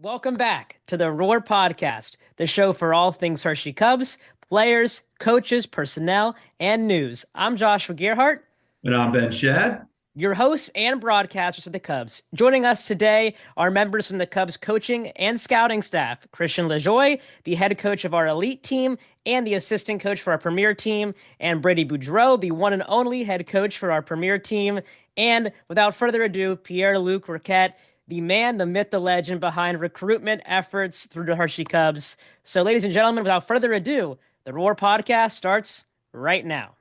Welcome back to the Roar Podcast, the show for all things Hershey Cubs, players, coaches, personnel, and news. I'm Joshua Gearhart, And I'm Ben Schad. your host and broadcasters of the Cubs. Joining us today are members from the Cubs coaching and scouting staff, Christian Lajoie, the head coach of our elite team and the assistant coach for our premier team, and Brady Boudreau, the one and only head coach for our premier team. And without further ado, Pierre-Luc Racette, the man, the myth, the legend behind recruitment efforts through the Hershey Cubs. So, ladies and gentlemen, without further ado, the Roar Podcast starts right now.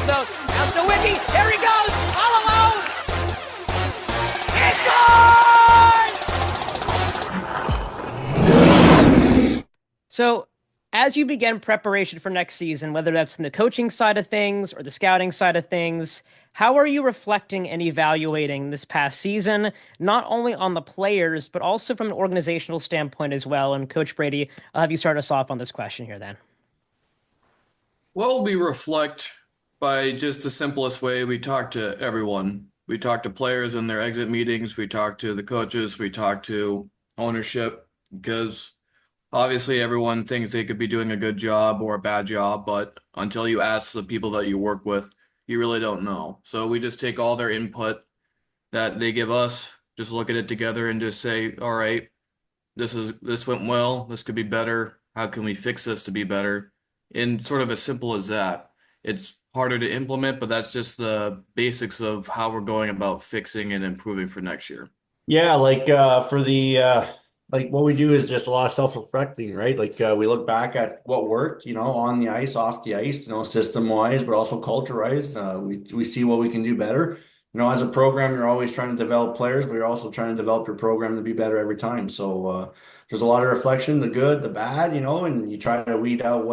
Zone. Now Snowicki. There he goes. All alone. He scores! So, as you begin preparation for next season, whether that's in the coaching side of things or the scouting side of things, how are you reflecting and evaluating this past season, not only on the players, but also from an organizational standpoint as well? And Coach Brady, I'll have you start us off on this question here then. Well, we reflect by just the simplest way. We talk to everyone. We talk to players in their exit meetings. We talk to the coaches. We talk to ownership because obviously everyone thinks they could be doing a good job or a bad job, but until you ask the people that you work with, you really don't know. So we just take all their input that they give us, just look at it together and just say, all right, this went well. This could be better. How can we fix this to be better? And sort of as simple as that. It's harder to implement, but that's just the basics of how we're going about fixing and improving for next year. Yeah, for the like what we do is just a lot of self-reflecting, right? We look back at what worked, on the ice, off the ice, system-wise, but also culture-wise. We see what we can do better. As a program, you're always trying to develop players, but you're also trying to develop your program to be better every time. So there's a lot of reflection, the good, the bad, and you try to weed out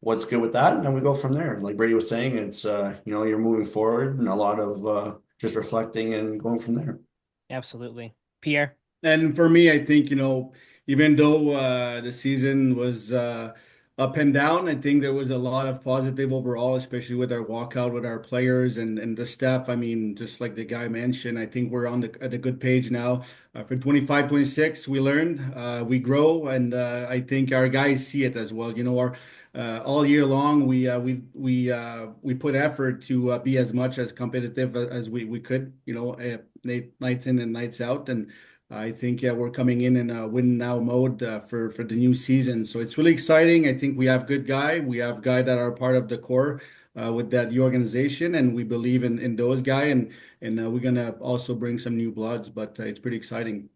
what's good with that, and then we go from there. Like Brady was saying, it's you're moving forward and a lot of just reflecting and going from there. Absolutely. Pierre? And for me, I think, even though the season was up and down, I think there was a lot of positive overall, especially with our walkout with our players and the staff. I mean, just like the guy mentioned, I think we're on at a good page now. For 25, 26, we learned, we grow, and I think our guys see it as well. Our all year long, we put effort to be as much as competitive as we could, nights in and nights out, and I think we're coming in a win now mode for the new season. So it's really exciting. I think we have good guy. We have guy that are part of the core with the organization, and we believe in those guy, and we're gonna also bring some new bloods. But it's pretty exciting.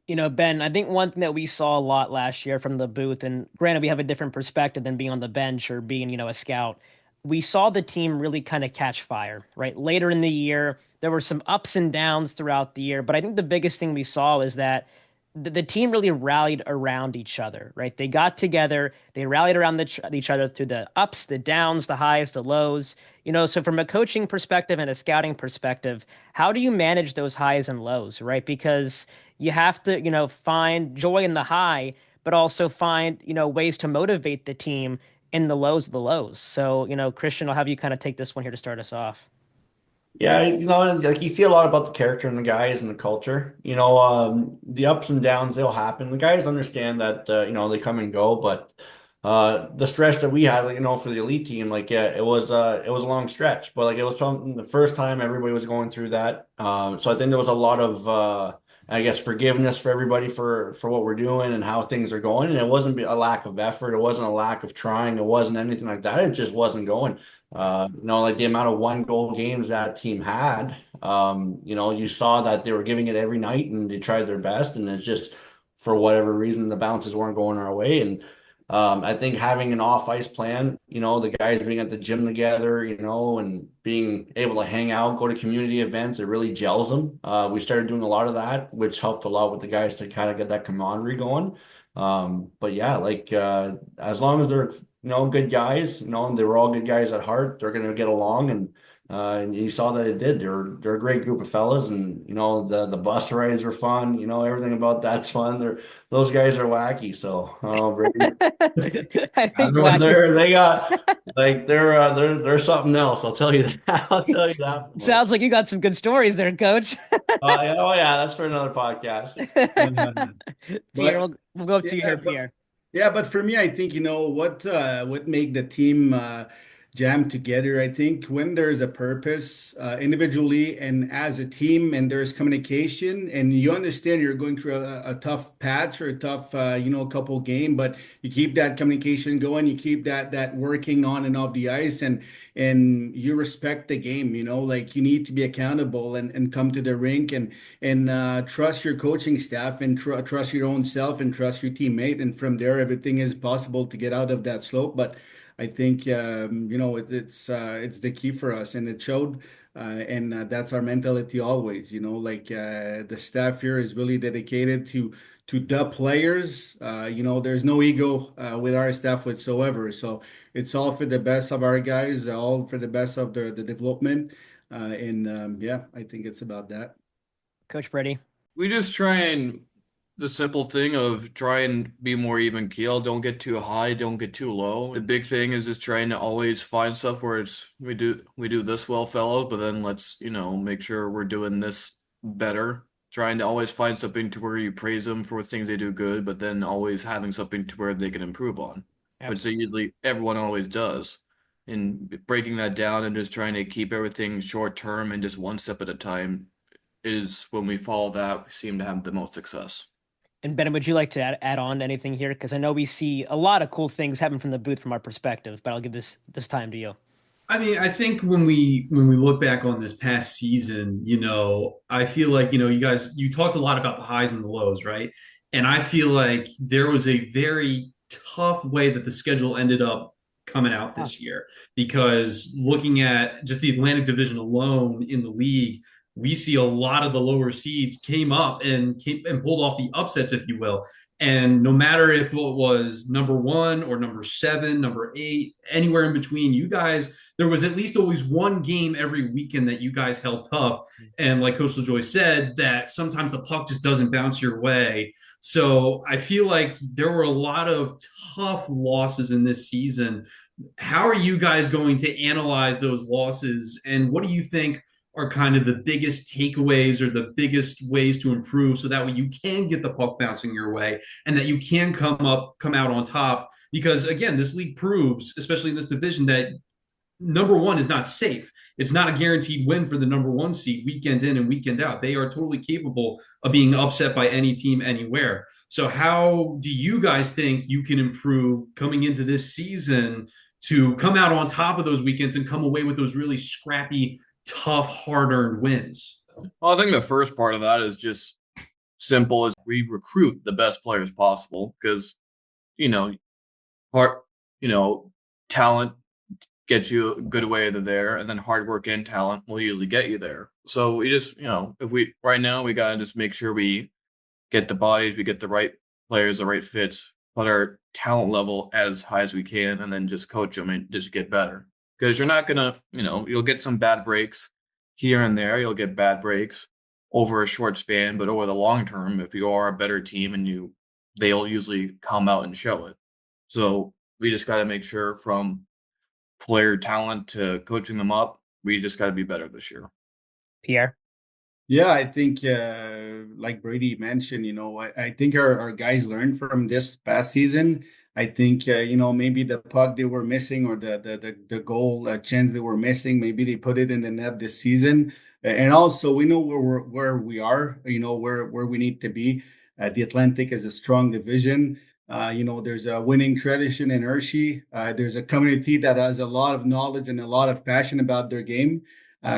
Ben, I think one thing that we saw a lot last year from the booth, and granted, we have a different perspective than being on the bench or being, a scout. We saw the team really kind of catch fire, right? Later in the year, there were some ups and downs throughout the year, but I think the biggest thing we saw is that the team really rallied around each other, right? They got together, they rallied around each other through the ups, the downs, the highs, the lows. So from a coaching perspective and a scouting perspective, how do you manage those highs and lows, right? Because you have to, find joy in the high, but also find, ways to motivate the team in the lows of the lows. So, Christian, I'll have you kind of take this one here to start us off. Yeah, like you see a lot about the character and the guys and the culture. The ups and downs, they'll happen. The guys understand that, they come and go, but the stretch that we had, for the elite team, it was a long stretch, but it was the first time everybody was going through that. So I think there was a lot of I guess forgiveness for everybody for what we're doing and how things are going. And it wasn't a lack of effort, it wasn't a lack of trying, it wasn't anything like that. It just wasn't going. Like the amount of one goal games that team had, you saw that they were giving it every night and they tried their best. And it's just for whatever reason, the bounces weren't going our way. And I think having an off ice plan, the guys being at the gym together, and being able to hang out, go to community events, it really gels them. We started doing a lot of that, which helped a lot with the guys to kind of get that camaraderie going. But yeah, as long as they're good guys, and they were all good guys at heart, they're going to get along. And And you saw that it did. They're a great group of fellas, and the bus rides are fun. Everything about that's fun. Those guys are wacky. So Brady, I think wacky. they got like they're something else. I'll tell you that. I'll tell you that for much. Sounds like you got some good stories there, Coach. Yeah, oh yeah, that's for another podcast. Pierre, But we'll go to you yeah, here, but Pierre. yeah, but for me, I think what make the team jam together. I think when there's a purpose, individually and as a team, and there's communication, and you understand you're going through a tough patch or a tough, couple game, but you keep that communication going, you keep that working on and off the ice, and you respect the game. Like you need to be accountable and come to the rink and trust your coaching staff and trust your own self and trust your teammate. And from there, everything is possible to get out of that slope. But I think it's the key for us, and it showed. And that's our mentality always. Like the staff here is really dedicated to the players. There's no ego with our staff whatsoever. So it's all for the best of our guys, all for the best of the development. And yeah, I think it's about that. Coach Brady. We just try and the simple thing of try and be more even keel. Don't get too high, don't get too low. The big thing is just trying to always find stuff where it's we do this well, fellows, but then let's, make sure we're doing this better. Trying to always find something to where you praise them for things they do good, but then always having something to where they can improve on, which they Absolutely. usually everyone always does. And breaking that down and just trying to keep everything short term and just one step at a time is when we follow that, we seem to have the most success. And Ben, would you like to add on to anything here? Because I know we see a lot of cool things happen from the booth from our perspective, but I'll give this time to you. I mean, I think when we look back on this past season, I feel like, you guys you talked a lot about the highs and the lows, right? And I feel like there was a very tough way that the schedule ended up coming out Ah, this year because looking at just the Atlantic Division alone in the league, we see a lot of the lower seeds came up and pulled off the upsets, if you will. And no matter if it was number one or number seven, number eight, anywhere in between, you guys there was at least always one game every weekend that you guys held tough. And like Coach Lajoie said, that sometimes the puck just doesn't bounce your way. So I feel like there were a lot of tough losses in this season. How are you guys going to analyze those losses? And what do you think are kind of the biggest takeaways or the biggest ways to improve so that way you can get the puck bouncing your way and that you can come out on top? Because again, this league proves, especially in this division, that number one is not safe. It's not a guaranteed win for the number one seed weekend in and weekend out. They are totally capable of being upset by any team anywhere. So, how do you guys think you can improve coming into this season to come out on top of those weekends and come away with those really scrappy, tough, hard earned wins? Well, I think the first part of that is just simple as we recruit the best players possible because, you know, heart, talent gets you a good way to there, and then hard work and talent will usually get you there. So we just, if we right now we gotta just make sure we get the bodies, we get the right players, the right fits, put our talent level as high as we can, and then just coach them and just get better. Because you're not gonna, you'll get some bad breaks here and there. You'll get bad breaks over a short span, but over the long term, if you are a better team and they'll usually come out and show it. So we just got to make sure from player talent to coaching them up, we just got to be better this year. Pierre. Yeah, I think like Brady mentioned, I think our guys learned from this past season. I think maybe the puck they were missing or the goal chance they were missing, maybe they put it in the net this season. And also we know where we are, where we need to be. The Atlantic is a strong division. There's a winning tradition in Hershey. There's a community that has a lot of knowledge and a lot of passion about their game.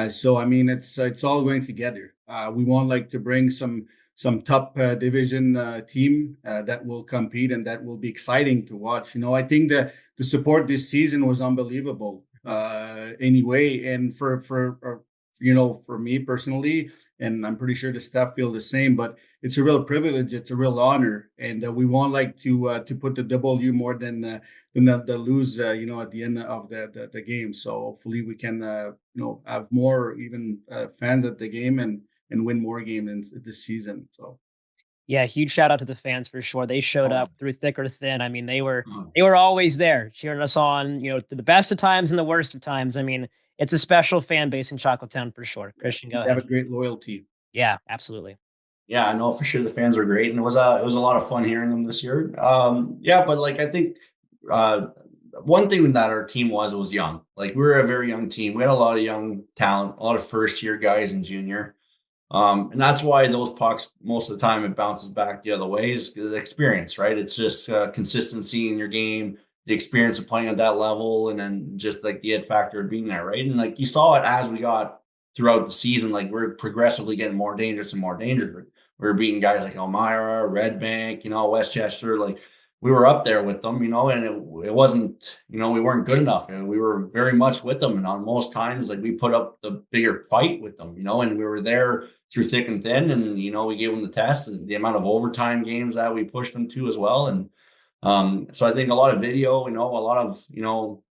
So I mean, it's all going together. We want like to bring some top division team that will compete and that will be exciting to watch. I think the support this season was unbelievable. Anyway, and for me personally, and I'm pretty sure the staff feel the same, but it's a real privilege. It's a real honor. And we want like to put the W more than the lose, at the end of the game. So hopefully we can, have more even fans at the game and win more games this season. So. Yeah, huge shout out to the fans for sure. They showed Oh, up through thick or thin. I mean, they were oh. they were always there, cheering us on, through the best of times and the worst of times. I mean, it's a special fan base in Chocolatown for sure. Christian, go They have ahead. a great loyalty. Yeah, absolutely. Yeah, I know for sure the fans were great, and it was a lot of fun hearing them this year. Yeah, but like I think uh, one thing that our team was young. Like we were a very young team. We had a lot of young talent, a lot of first year guys and junior. And that's why those pucks most of the time it bounces back the other way is the experience, right? It's just consistency in your game, the experience of playing at that level, and then just like the ed factor of being there, right? And like you saw it as we got throughout the season, like we're progressively getting more dangerous and more dangerous. We were beating guys like Elmira, Red Bank, Westchester, like we were up there with them, and it wasn't, we weren't good enough. We were very much with them. And on most times, like we put up the bigger fight with them, and we were there through thick and thin. And, we gave them the test and the amount of overtime games that we pushed them to as well. And so I think a lot of video, a lot of,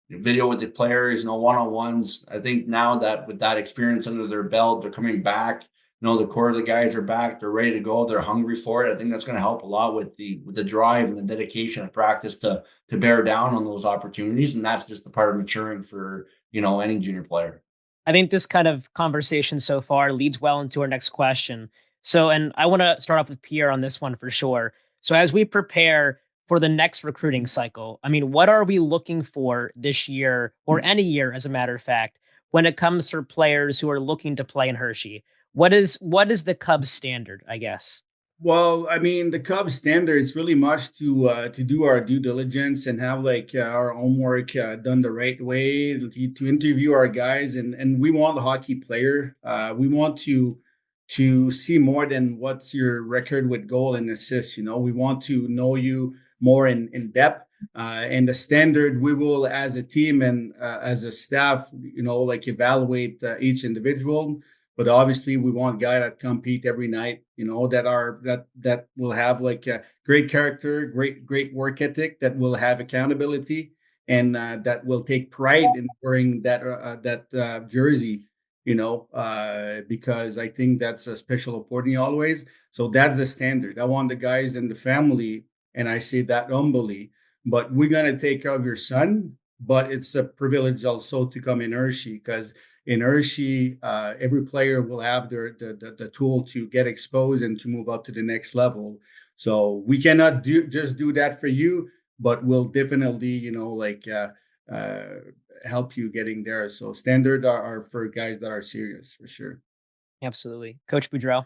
video with the players, one-on-ones. I think now that with that experience under their belt, they're coming back. The core of the guys are back. They're ready to go. They're hungry for it. I think that's going to help a lot with the drive and the dedication and practice to bear down on those opportunities. And that's just the part of maturing for, any junior player. I think this kind of conversation so far leads well into our next question. So, and I want to start off with Pierre on this one for sure. So, as we prepare for the next recruiting cycle, I mean, what are we looking for this year or any year, as a matter of fact, when it comes to players who are looking to play in Hershey? What is the Cubs standard, I guess? Well, I mean, the Cubs standard is really much to do our due diligence and have like our homework done the right way to interview our guys, and we want a hockey player. We want to see more than what's your record with goal and assists. We want to know you more in depth. And the standard we will, as a team and as a staff, like evaluate each individual. But obviously, we want guys that compete every night, that will have like a great character, great work ethic, that will have accountability, and that will take pride in wearing that jersey. Because I think that's a special opportunity always. So that's the standard. I want the guys and the family, and I say that humbly. But we're gonna take care of your son. But it's a privilege also to come in Hershey, because in Hershey, every player will have the tool to get exposed and to move up to the next level. So we cannot just do that for you, but we'll definitely, uh, help you getting there. So standard are for guys that are serious for sure. Absolutely. Coach Boudreau.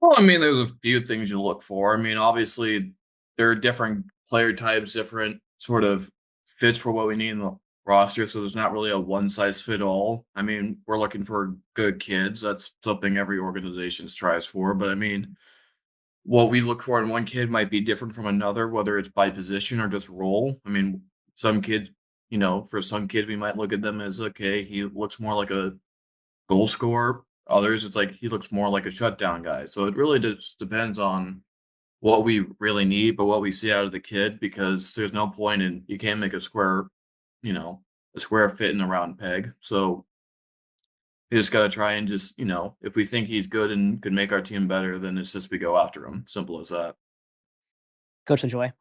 Well, I mean, there's a few things you look for. I mean, obviously, there are different player types, different sort of fits for what we need in the roster. So there's not really a one size fit all. I mean, we're looking for good kids. That's something every organization strives for. But I mean, what we look for in one kid might be different from another, whether it's by position or just role. I mean, some kids, for some kids, we might look at them as, okay, he looks more like a goal scorer. Others, it's like he looks more like a shutdown guy. So it really just depends on what we really need, but what we see out of the kid, because there's no point in, you can't make a square fit in a round peg. So you just got to try and just, if we think he's good and could make our team better, then it's just we go after him. Simple as that. Coach Lajoie.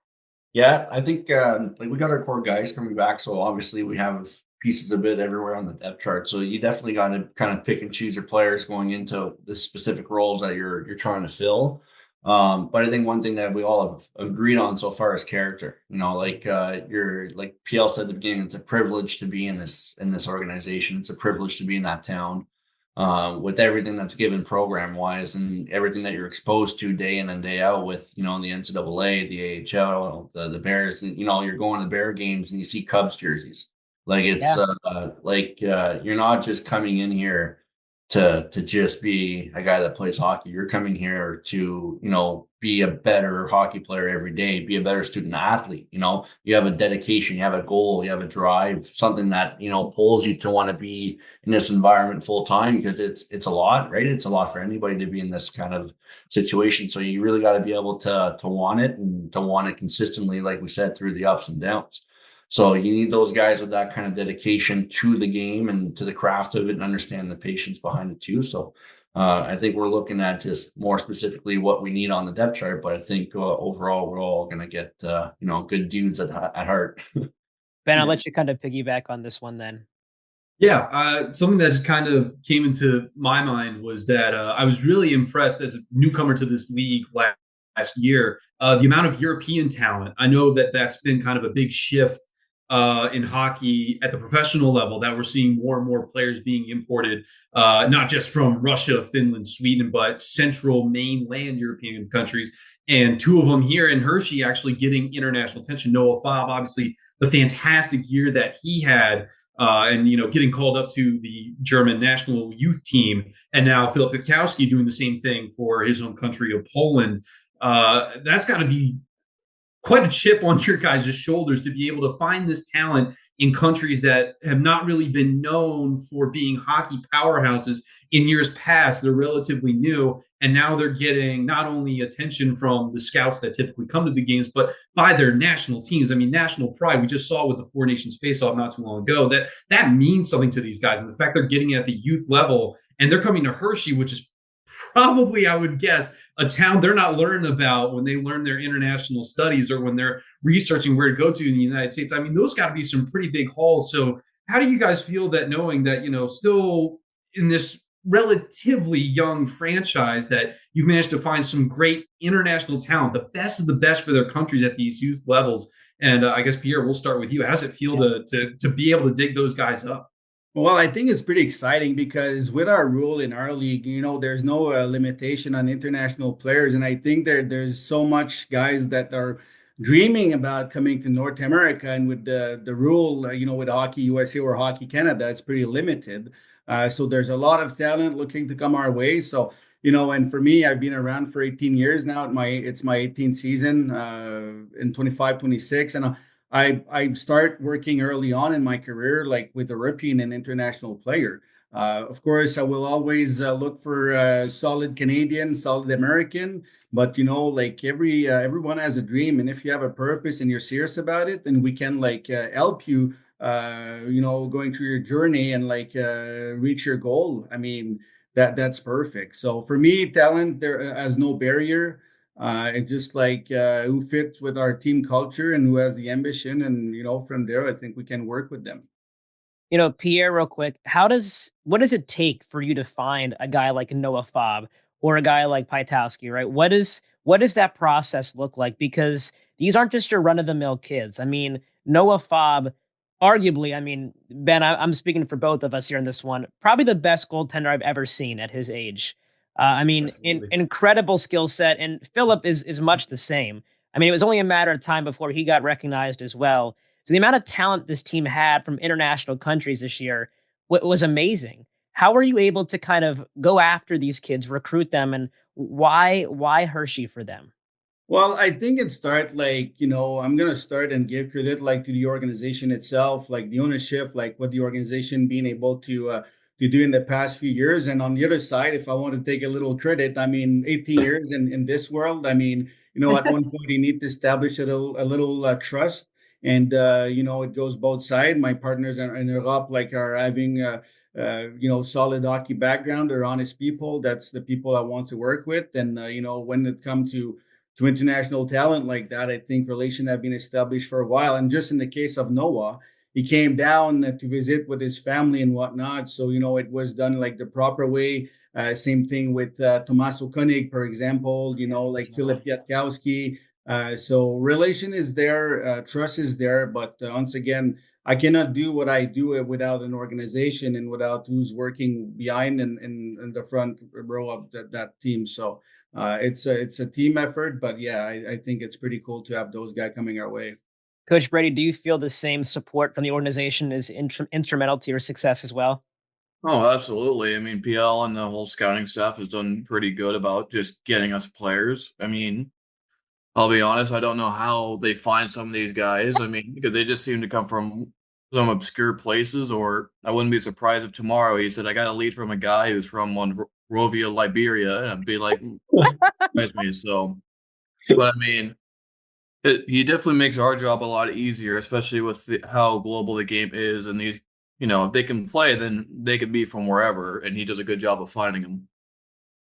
Yeah, I think like we got our core guys coming back, so obviously we have pieces of it everywhere on the depth chart. So you definitely got to kind of pick and choose your players going into the specific roles that you're trying to fill. But I think one thing that we all have agreed on so far is character. You're like PL said at the beginning, it's a privilege to be in this organization. It's a privilege to be in that town. With everything that's given program wise and everything that you're exposed to day in and day out with, the NCAA, the AHL, the Bears, and, you're going to the Bear games and you see Cubs jerseys. Like it's Yeah. you're not just coming in here to just be a guy that plays hockey. You're coming here to, be a better hockey player every day, be a better student athlete. You have a dedication, you have a goal, you have a drive, something that, pulls you to want to be in this environment full time, because it's a lot, right? It's a lot for anybody to be in this kind of situation. So you really got to be able to want it, and to want it consistently, like we said, through the ups and downs. So you need those guys with that kind of dedication to the game and to the craft of it, and understand the patience behind it too. So I think we're looking at just more specifically what we need on the depth chart, but I think overall we're all going to get good dudes at heart. Ben, I'll let you kind of piggyback on this one then. Yeah, something that just kind of came into my mind was that I was really impressed as a newcomer to this league last year. The amount of European talent. I know that that's been kind of a big shift in hockey at the professional level, that we're seeing more and more players being imported, not just from Russia, Finland, Sweden, but central mainland European countries. And two of them here in Hershey actually getting international attention. Noah Fob, obviously, the fantastic year that he had, and getting called up to the German national youth team, and now Philip Pikowski doing the same thing for his home country of Poland. That's got to be quite a chip on your guys' shoulders to be able to find this talent in countries that have not really been known for being hockey powerhouses in years past. They're relatively new, and now they're getting not only attention from the scouts that typically come to the games, but by their national teams. I mean, national pride. We just saw with the Four Nations face-off not too long ago that means something to these guys, and the fact they're getting it at the youth level, and they're coming to Hershey, which is probably, I would guess, a town they're not learning about when they learn their international studies, or when they're researching where to go to in the United States. I mean, those got to be some pretty big hauls. So how do you guys feel that, knowing that, still in this relatively young franchise, that you've managed to find some great international talent, the best of the best for their countries at these youth levels? And I guess, Pierre, we'll start with you. How does it feel to be able to dig those guys up? Well, I think it's pretty exciting because with our rule in our league, there's no limitation on international players, and I think there's so much guys that are dreaming about coming to North America, and with the rule, with Hockey USA or Hockey Canada, it's pretty limited. So there's a lot of talent looking to come our way. So and for me, I've been around for 18 years now. It's my 18th season in 25, 26, and I start working early on in my career, like with a European and international player. Of course, I will always look for solid Canadian, solid American, but like everyone has a dream, and if you have a purpose and you're serious about it, then we can help you, going through your journey and reach your goal. I mean, that's perfect. So for me, talent there has no barrier. It's just who fits with our team culture and who has the ambition, and from there, I think we can work with them. Pierre, real quick, what does it take for you to find a guy like Noah Fob or a guy like Pytowski, right? What does that process look like? Because these aren't just your run of the mill kids. I mean, Noah Fob, arguably, I mean, Ben, I'm speaking for both of us here in this one, probably the best goaltender I've ever seen at his age. I mean, Absolutely. incredible skill set, and Philip is much the same. I mean, it was only a matter of time before he got recognized as well. So the amount of talent this team had from international countries this year was amazing. How were you able to kind of go after these kids, recruit them, and why Hershey for them? Well, I think it start I'm gonna start and give credit to the organization itself, like the ownership, like what the organization being able to do in the past few years. And on the other side, if I want to take a little credit, I mean, 18 years in this world, I mean, at one point you need to establish a little trust. And it goes both sides. My partners in Europe are having solid hockey background. They're honest people. That's the people I want to work with. And when it comes to international talent like that, I think relations have been established for a while. And just in the case of Noah, he came down to visit with his family and whatnot. So, it was done like the proper way. Same thing with Tomaso Koenig, for example, Philip Piatkowski. So relation is there, trust is there. But once again, I cannot do what I do without an organization and without who's working behind and in the front row of that team. So it's a team effort, but yeah, I think it's pretty cool to have those guys coming our way. Coach Brady, do you feel the same support from the organization is instrumental to your success as well? Oh, absolutely. I mean, PL and the whole scouting staff has done pretty good about just getting us players. I mean, I'll be honest, I don't know how they find some of these guys. I mean, because they just seem to come from some obscure places, or I wouldn't be surprised if tomorrow he said, I got a lead from a guy who's from Monrovia, Liberia, and I'd be like, surprise me. So, but I mean, he definitely makes our job a lot easier, especially with how global the game is. And these, if they can play, then they could be from wherever, and he does a good job of finding them.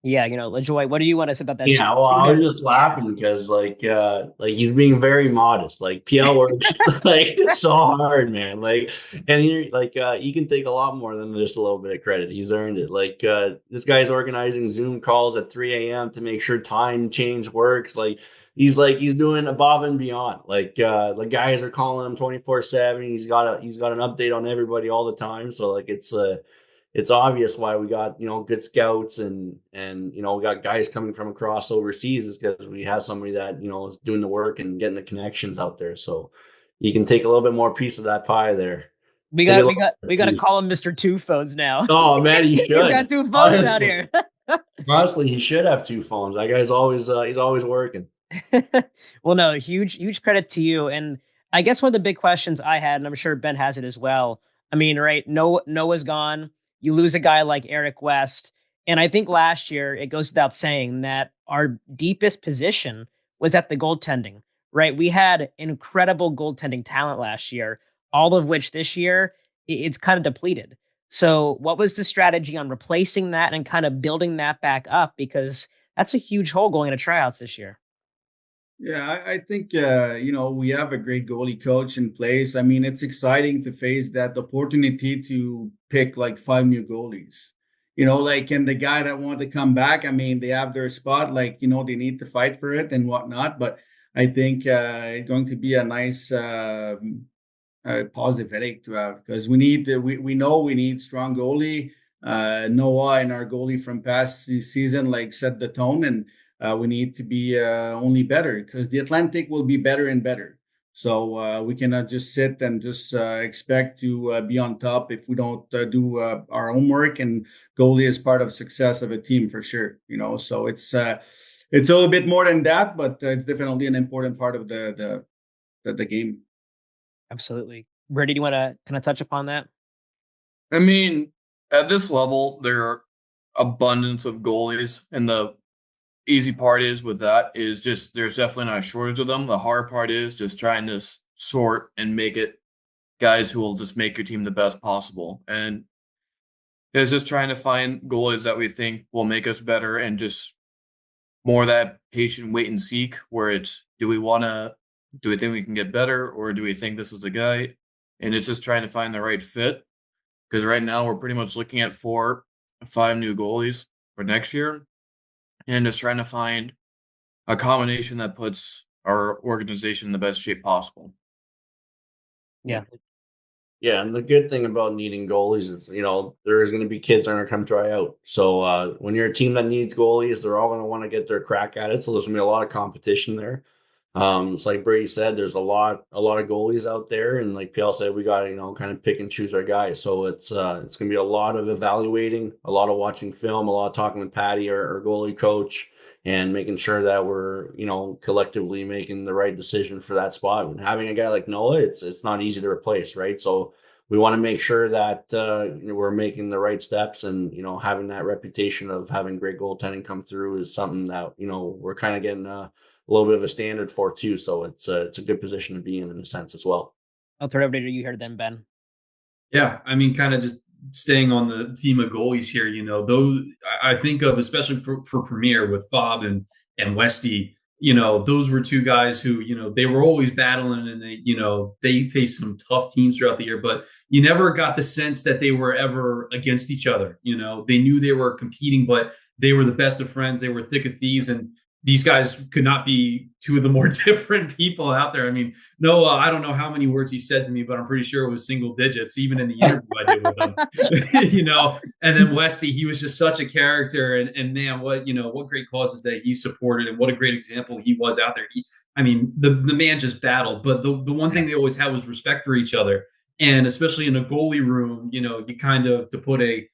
Yeah, Lajoie, what do you want to say about that Yeah, well, I was just laughing because like he's being very modest. Like PL works like so hard, man. Like, and he can take a lot more than just a little bit of credit. He's earned it. Like this guy's organizing Zoom calls at 3 a.m. to make sure time change works. He's doing above and beyond. Like the guys are calling him 24/7. He's got an update on everybody all the time. So like it's obvious why we got good scouts and we got guys coming from across overseas is because we have somebody that is doing the work and getting the connections out there. So you can take a little bit more piece of that pie there. We Take a got we little got bit we of got to piece. call him Mr. Two Phones now. Oh man, he He's should. got two phones out Honestly, here. honestly, he should have two phones. That guy's always he's always working. Well, no, huge credit to you. And I guess one of the big questions I had, and I'm sure Ben has it as well. I mean, right? Noah's gone. You lose a guy like Eric West. And I think last year it goes without saying that our deepest position was at the goaltending, right? We had incredible goaltending talent last year, all of which this year it's kind of depleted. So, what was the strategy on replacing that and kind of building that back up? Because that's a huge hole going into tryouts this year. Yeah, I think we have a great goalie coach in place. I mean, it's exciting to face that opportunity to pick like five new goalies. Like and the guy that want to come back, I mean, they have their spot, like they need to fight for it and whatnot. But I think it's going to be a nice positive headache to have because we know we need strong goalie. Noah and our goalie from past season like set the tone, and we need to be only better because the Atlantic will be better and better. So we cannot just sit and just expect to be on top if we don't do our homework. And goalie is part of success of a team for sure. So it's a little bit more than that, but it's definitely an important part of the game. Absolutely. Brady, do you want to kind of touch upon that? I mean, at this level, there are abundance of goalies, and the easy part is with that is just there's definitely not a shortage of them. The hard part is just trying to sort and make it guys who will just make your team the best possible. And it's just trying to find goalies that we think will make us better and just more that patient wait and seek where it's do we think we can get better or do we think this is the guy? And it's just trying to find the right fit. Because right now we're pretty much looking at 5 new goalies for next year and just trying to find a combination that puts our organization in the best shape possible. Yeah. Yeah, and the good thing about needing goalies is, there's going to be kids that are going to come try out. So when you're a team that needs goalies, they're all going to want to get their crack at it. So there's going to be a lot of competition there. It's like Brady said, there's a lot of goalies out there, and like PL said, we got to kind of pick and choose our guys. So it's going to be a lot of evaluating, a lot of watching film, a lot of talking with Patty, our goalie coach, and making sure that we're collectively making the right decision for that spot. And having a guy like Noah, it's not easy to replace, right? So we want to make sure that we're making the right steps, and having that reputation of having great goaltending come through is something that we're kind of getting a little bit of a standard for too. So it's a good position to be in a sense as well. I'll throw it over to you here then, Ben. Yeah, I mean, kind of just staying on the theme of goalies here, those I think of, especially for Premier with Fob and Westy, those were two guys who, they were always battling and they faced some tough teams throughout the year, but you never got the sense that they were ever against each other. They knew they were competing, but they were the best of friends. They were thick of thieves, and these guys could not be two of the more different people out there. I mean, Noah, I don't know how many words he said to me, but I'm pretty sure it was single digits, even in the interview I did with him. And then Westy, he was just such a character, and man, what great causes that he supported, and what a great example he was out there. I mean, the man just battled, but the one thing they always had was respect for each other, and especially in a goalie room, you kind of to put a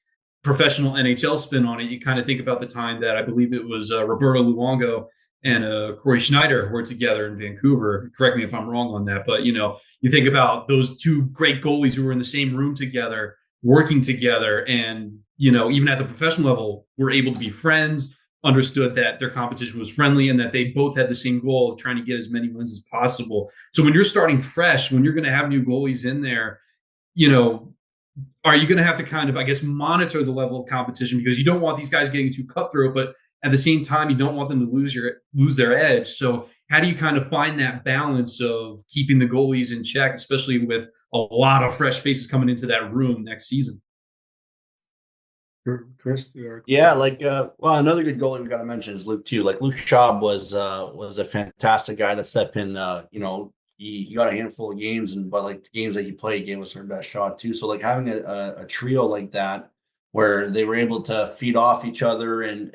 professional NHL spin on it, you kind of think about the time that I believe it was Roberto Luongo and Corey Schneider were together in Vancouver. Correct me if I'm wrong on that, but you think about those two great goalies who were in the same room together, working together, and even at the professional level, were able to be friends, understood that their competition was friendly, and that they both had the same goal of trying to get as many wins as possible. So when you're starting fresh, when you're going to have new goalies in there, are you going to have to kind of, I guess, monitor the level of competition, because you don't want these guys getting too cutthroat, but at the same time, you don't want them to lose their edge. So how do you kind of find that balance of keeping the goalies in check, especially with a lot of fresh faces coming into that room next season? Chris? Yeah, well, another good goalie we got to mention is Luke too. Like Luke Schaub was a fantastic guy that stepped in. He got a handful of games, but like the games that he played, he gave us our best shot too. So like having a trio like that, where they were able to feed off each other and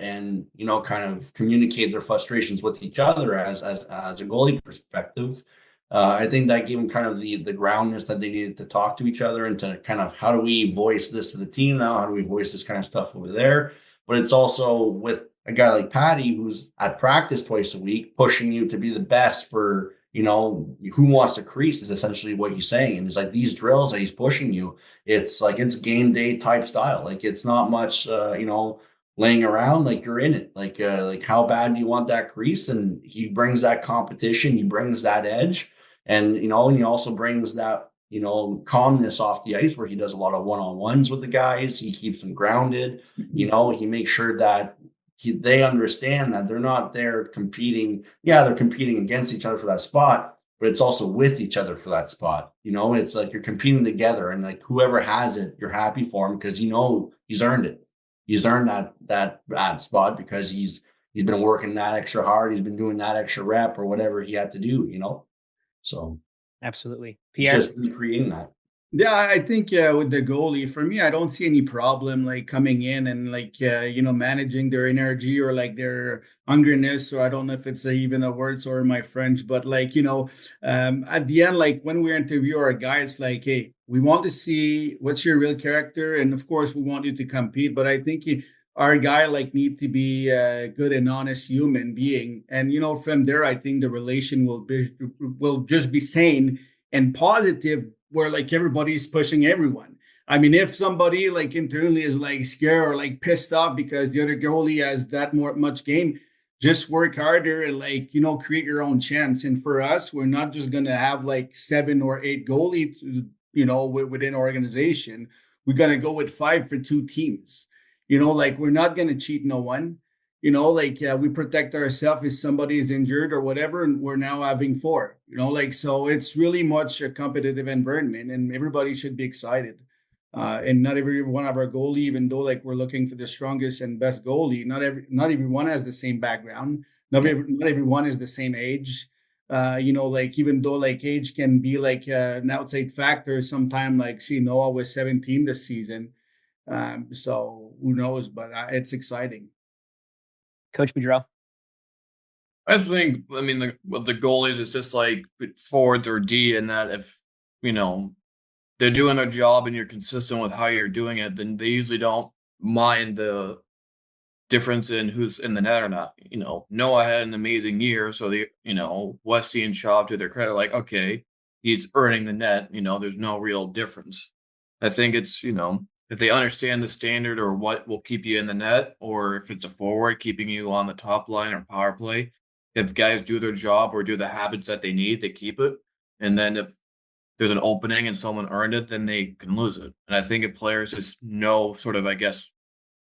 kind of communicate their frustrations with each other as a goalie perspective. I think that gave them kind of the groundness that they needed to talk to each other and to kind of, how do we voice this to the team now? How do we voice this kind of stuff over there? But it's also with a guy like Patty, who's at practice twice a week, pushing you to be the best for, who wants to crease is essentially what he's saying. And it's like these drills that he's pushing you, it's like, it's game day type style. Like it's not much, laying around, like you're in it. Like how bad do you want that crease? And he brings that competition, he brings that edge. And he also brings that, calmness off the ice, where he does a lot of one-on-ones with the guys. He keeps them grounded. He makes sure that they understand that they're not there competing. Yeah, they're competing against each other for that spot, but it's also with each other for that spot. It's like you're competing together, and like whoever has it, you're happy for him because he's earned it. He's earned that spot because he's been working that extra hard. He's been doing that extra rep or whatever he had to do. So Absolutely. it's Pierre? just recreating that. Yeah, I think with the goalie, for me, I don't see any problem like coming in and like managing their energy or like their hungriness. Or I don't know if it's even a word, sorry my French, but like at the end, like when we interview our guys, like, hey, we want to see what's your real character, and of course we want you to compete. But I think our guy like need to be a good and honest human being, and from there, I think the relation will just be sane and positive, where like everybody's pushing everyone. I mean, if somebody like internally is like scared or like pissed off because the other goalie has that much game, just work harder and like create your own chance. And for us, we're not just gonna have like 7 or 8 goalies, within our organization. We're gonna go with 5 for 2 teams. Like we're not gonna cheat no one. We protect ourselves if somebody is injured or whatever, and we're now having 4, so it's really much a competitive environment, and everybody should be excited. And not every one of our goalie, even though like we're looking for the strongest and best goalie, not everyone has the same background. Not everyone is the same age. Like even though like age can be like an outside factor, sometimes like see Noah was 17 this season. So who knows, but it's exciting. Coach Boudreau? I think, with the goalies, it's just like forwards or D, in that if, they're doing their job and you're consistent with how you're doing it, then they usually don't mind the difference in who's in the net or not. Noah had an amazing year, so Westy and Schaub, to their credit, like, okay, he's earning the net, there's no real difference. I think it's, if they understand the standard or what will keep you in the net, or if it's a forward keeping you on the top line or power play, if guys do their job or do the habits that they need, they keep it. And then if there's an opening and someone earned it, then they can lose it. And I think if players just know sort of, I guess,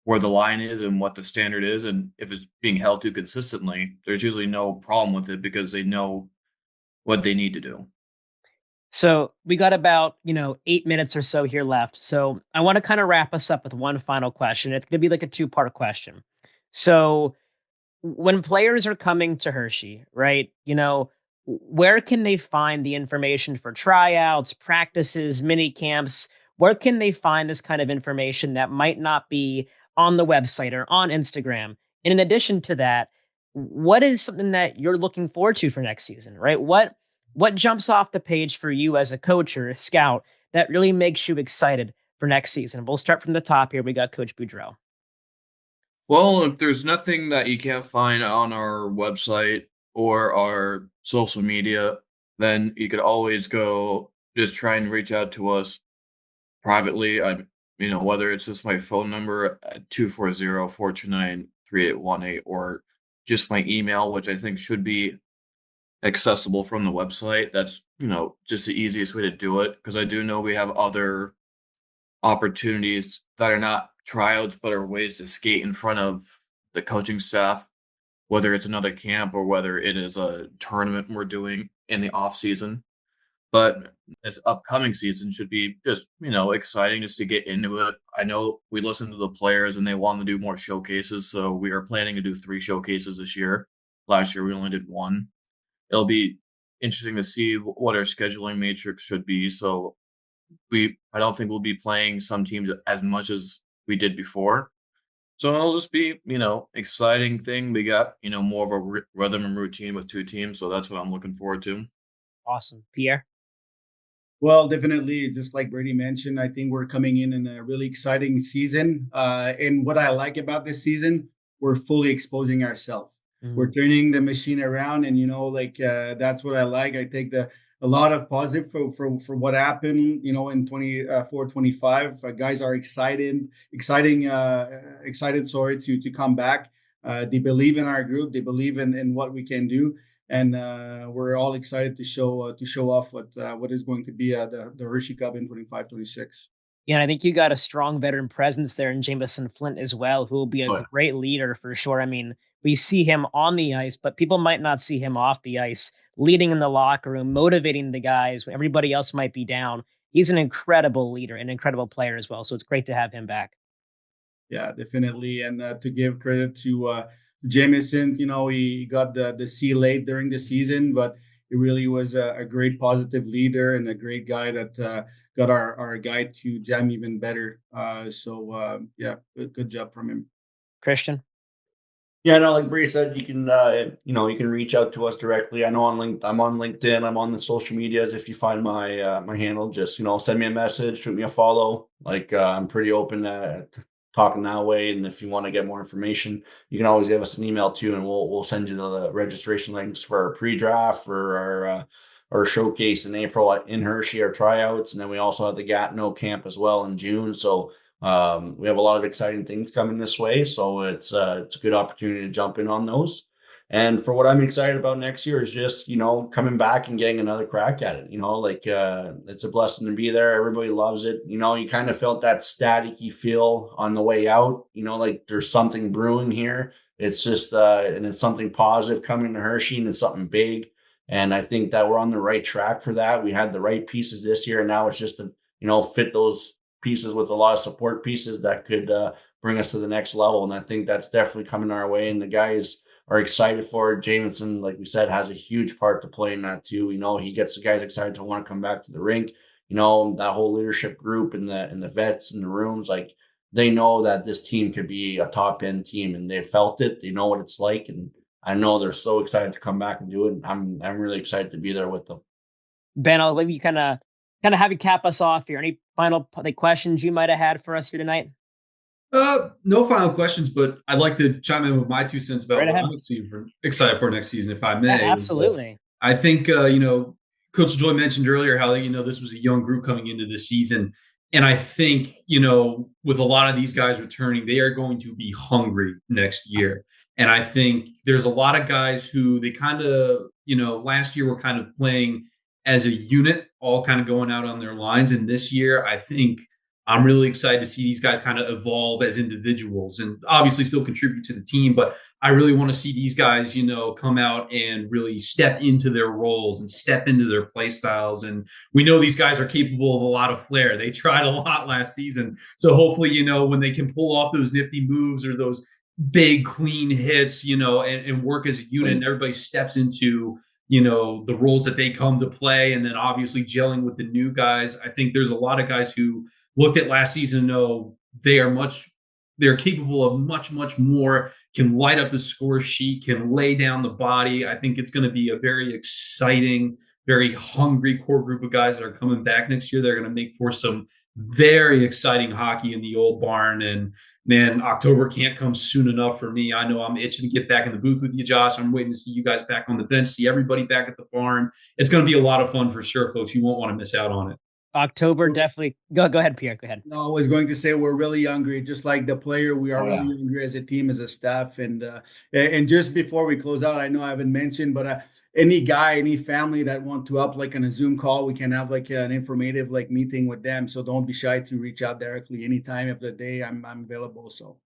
where the line is and what the standard is, and if it's being held to consistently, there's usually no problem with it because they know what they need to do. So we got about, 8 minutes or so here left. So I want to kind of wrap us up with one final question. It's going to be like a 2-part question. So when players are coming to Hershey, right, where can they find the information for tryouts, practices, mini camps? Where can they find this kind of information that might not be on the website or on Instagram? And in addition to that, what is something that you're looking forward to for next season, right? What jumps off the page for you as a coach or a scout that really makes you excited for next season? We'll start from the top here. We got Coach Boudreau. Well, if there's nothing that you can't find on our website or our social media, then you could always go just try and reach out to us privately. Whether it's just my phone number at 240-429-3818 or just my email, which I think should be accessible from the website. That's, just the easiest way to do it, because I do know we have other opportunities that are not tryouts, but are ways to skate in front of the coaching staff, whether it's another camp or whether it is a tournament we're doing in the off season. But this upcoming season should be just, exciting just to get into it. I know we listen to the players and they want to do more showcases, so we are planning to do 3 showcases this year. Last year we only did 1. It'll be interesting to see what our scheduling matrix should be. So I don't think we'll be playing some teams as much as we did before. So it'll just be, exciting thing. We got, more of a rhythm and routine with 2 teams. So that's what I'm looking forward to. Awesome. Pierre? Well, definitely, just like Brady mentioned, I think we're coming in a really exciting season. And what I like about this season, we're fully exposing ourselves. We're turning the machine around, and that's what I like. I take a lot of positive for what happened, in 24-25. Guys are excited, sorry, to come back. They believe in our group. They believe in what we can do. And we're all excited to show off what is going to be the Hershey Cup in 25-26. Yeah, and I think you got a strong veteran presence there in Jameson Flint as well, who will be a Oh, yeah. great leader for sure. I mean, we see him on the ice, but people might not see him off the ice, leading in the locker room, motivating the guys when everybody else might be down. He's an incredible leader, an incredible player as well. So it's great to have him back. Yeah, definitely. And to give credit to Jamison, he got the C late during the season, but he really was a great positive leader and a great guy that got our guy to jam even better. Yeah, good job from him. Christian? Yeah, no, like Bree said, you can you can reach out to us directly. I know I'm on LinkedIn, I'm on the social medias. If you find my my handle, just send me a message, shoot me a follow. I'm pretty open to talking that way. And if you want to get more information, you can always give us an email too, and we'll send you the registration links for our pre-draft, for our showcase in April in Hershey, our tryouts, and then we also have the Gatineau camp as well in June. So we have a lot of exciting things coming this way, so it's a good opportunity to jump in on those. And for what I'm excited about next year is just coming back and getting another crack at it. It's a blessing to be there. Everybody loves it. You kind of felt that staticky feel on the way out. Like there's something brewing here. It's just and it's something positive coming to Hershey, and it's something big. And I think that we're on the right track for that. We had the right pieces this year, and now it's just to fit those pieces with a lot of support pieces that could bring us to the next level. And I think that's definitely coming our way. And the guys are excited for it. Jameson, like we said, has a huge part to play in that too. He gets the guys excited to want to come back to the rink. That whole leadership group and the vets in the rooms, like they know that this team could be a top end team, and they felt it. They know what it's like. And I know they're so excited to come back and do it. I'm really excited to be there with them. Ben, I'll let you kind of have you cap us off here. Any final questions you might have had for us here tonight? No final questions, but I'd like to chime in with my 2 cents about Right what ahead. I'm excited for next season, if I may. Yeah, absolutely. I think, Coach Lajoie mentioned earlier how, this was a young group coming into the season. And I think, with a lot of these guys returning, they are going to be hungry next year. And I think there's a lot of guys who they kind of, last year were kind of playing as a unit, all kind of going out on their lines. And this year, I think I'm really excited to see these guys kind of evolve as individuals and obviously still contribute to the team. But I really want to see these guys, come out and really step into their roles and step into their play styles. And we know these guys are capable of a lot of flair. They tried a lot last season. So hopefully, when they can pull off those nifty moves or those big, clean hits, and work as a unit, and everybody steps into the roles that they come to play, and then obviously gelling with the new guys. I think there's a lot of guys who looked at last season and know they're capable of much, much more, can light up the score sheet, can lay down the body. I think it's going to be a very exciting, very hungry core group of guys that are coming back next year. They're going to make for some very exciting hockey in the old barn. And man, October can't come soon enough for me. I know I'm itching to get back in the booth with you, Josh. I'm waiting to see you guys back on the bench, see everybody back at the barn. It's going to be a lot of fun for sure, folks. You won't want to miss out on it. October definitely. Go ahead, Pierre. Go ahead. No, I was going to say we're really hungry, just like the player. We are Oh, yeah. really hungry as a team, as a staff, and just before we close out, I know I haven't mentioned, but any guy, any family that want to up like on a Zoom call, we can have like an informative like meeting with them. So don't be shy to reach out directly any time of the day. I'm available. So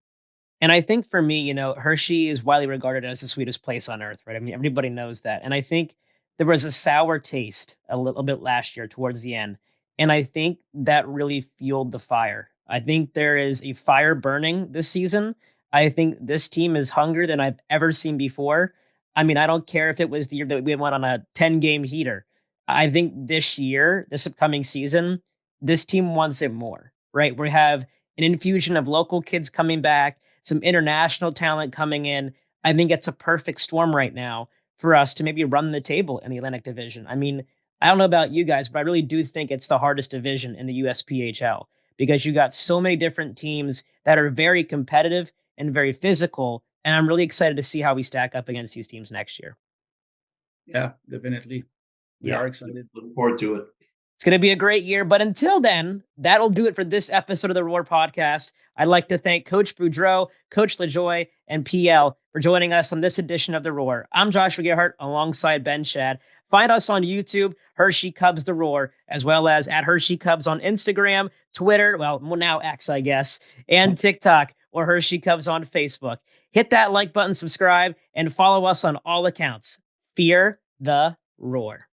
And I think for me, Hershey is widely regarded as the sweetest place on earth, right? I mean, everybody knows that. And I think there was a sour taste a little bit last year towards the end. And I think that really fueled the fire. I think there is a fire burning this season. I think this team is hungrier than I've ever seen before. I mean, I don't care if it was the year that we went on a 10-game heater. I think this year, this upcoming season, this team wants it more, right? We have an infusion of local kids coming back, some international talent coming in. I think it's a perfect storm right now for us to maybe run the table in the Atlantic Division. I mean, I don't know about you guys, but I really do think it's the hardest division in the USPHL because you got so many different teams that are very competitive and very physical. And I'm really excited to see how we stack up against these teams next year. yeah, definitely. We Yeah. are excited. Looking forward to it. It's going to be a great year. But until then, that'll do it for this episode of the Roar Podcast. I'd like to thank Coach Boudreau, Coach Lajoie, and PL for joining us on this edition of the Roar. I'm Joshua Gearhart alongside Ben Schad. Find us on YouTube, Hershey Cubs The Roar, as well as at Hershey Cubs on Instagram, Twitter, well, now X, I guess, and TikTok, or Hershey Cubs on Facebook. Hit that like button, subscribe, and follow us on all accounts. Fear the Roar.